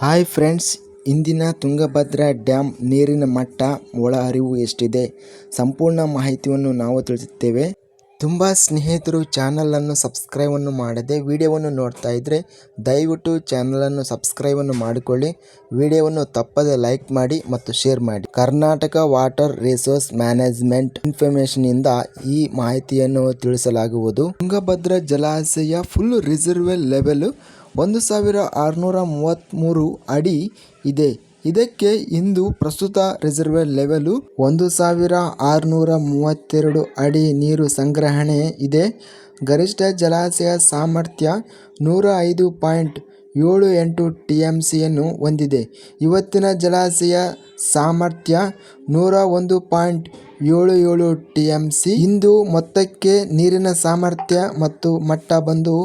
Hi friends, ಇಂದಿನ Tungabhadra dam ನೀರಿನ ಮಟ್ಟ, ಒಳಹರಿವು ಎಷ್ಟಿದೆ ಸಂಪೂರ್ಣ ಮಾಹಿತಿಯನ್ನು ನಾವು ತಿಳಿಸುತ್ತೇವೆ. ತುಂಬ ಸ್ನೇಹಿತರು ಚಾನಲನ್ನು ಸಬ್ಸ್ಕ್ರೈಬನ್ನು ಮಾಡದೆ ವಿಡಿಯೋವನ್ನು ನೋಡ್ತಾ ಇದ್ದರೆ ದಯವಿಟ್ಟು ಚಾನಲನ್ನು ಸಬ್ಸ್ಕ್ರೈಬನ್ನು ಮಾಡಿಕೊಳ್ಳಿ. ವಿಡಿಯೋವನ್ನು ತಪ್ಪದೆ ಲೈಕ್ ಮಾಡಿ ಮತ್ತು ಶೇರ್ ಮಾಡಿ. ಕರ್ನಾಟಕ ವಾಟರ್ ರಿಸೋರ್ಸ್ ಮ್ಯಾನೇಜ್ಮೆಂಟ್ ಇನ್ಫಾರ್ಮೇಷನ್ನಿಂದ ಈ ಮಾಹಿತಿಯನ್ನು ತಿಳಿಸಲಾಗುವುದು. ತುಂಗಭದ್ರಾ ಜಲಾಶಯ ಫುಲ್ ರಿಸರ್ವೇರ್ ಲೆವೆಲ್ 1633 ಅಡಿ ಇದೆ. ಇದಕ್ಕೆ ಇಂದು ಪ್ರಸ್ತುತ ರಿಸರ್ವೇರ್ ಲೆವೆಲ್ 1632 ಅಡಿ ನೀರು ಸಂಗ್ರಹಣೆ ಇದೆ. ಗರಿಷ್ಠ ಜಲಾಶಯ ಸಾಮರ್ಥ್ಯ 105.78 TMCಯನ್ನು ಹೊಂದಿದೆ. ಇವತ್ತಿನ ಜಲಾಶಯ ಸಾಮರ್ಥ್ಯ 101.77 TMC. ಇಂದು ಮೊತ್ತಕ್ಕೆ ನೀರಿನ ಸಾಮರ್ಥ್ಯ ಮತ್ತು ಮಟ್ಟ ಬಂದು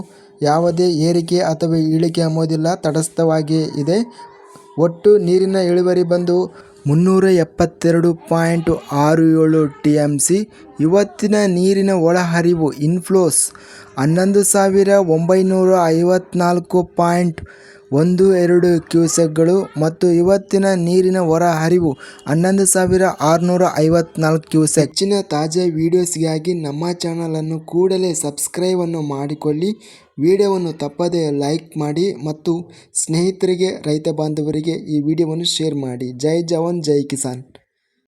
ಯಾವುದೇ ಏರಿಕೆ ಅಥವಾ ಇಳಿಕೆ ಎಂಬುದಿಲ್ಲ, ತಟಸ್ಥವಾಗಿಯೇ ಇದೆ. ಒಟ್ಟು ನೀರಿನ ಇಳುವರಿ ಬಂದು 372.67 TMC. ಇವತ್ತಿನ ನೀರಿನ ಒಳಹರಿವು ಇನ್ಫ್ಲೋಸ್ 11,954.12 ಕ್ಯೂಸೆಕ್ಗಳು ಮತ್ತು ಇವತ್ತಿನ ನೀರಿನ ಹೊರಹರಿವು 11,654 ಕ್ಯೂಸೆಕ್. ಹೆಚ್ಚಿನ ತಾಜಾ ವಿಡಿಯೋಸ್ಗಾಗಿ ನಮ್ಮ ಚಾನಲನ್ನು ಕೂಡಲೇ ಸಬ್ಸ್ಕ್ರೈಬನ್ನು ಮಾಡಿಕೊಳ್ಳಿ. ವಿಡಿಯೋವನ್ನು ತಪ್ಪದೇ ಲೈಕ್ ಮಾಡಿ ಮತ್ತು ಸ್ನೇಹಿತರಿಗೆ, ರೈತ ಬಾಂಧವರಿಗೆ ಈ ವಿಡಿಯೋವನ್ನು ಶೇರ್ ಮಾಡಿ. ಜೈ ಜವಾನ್ ಜೈ ಕಿಸಾನ್.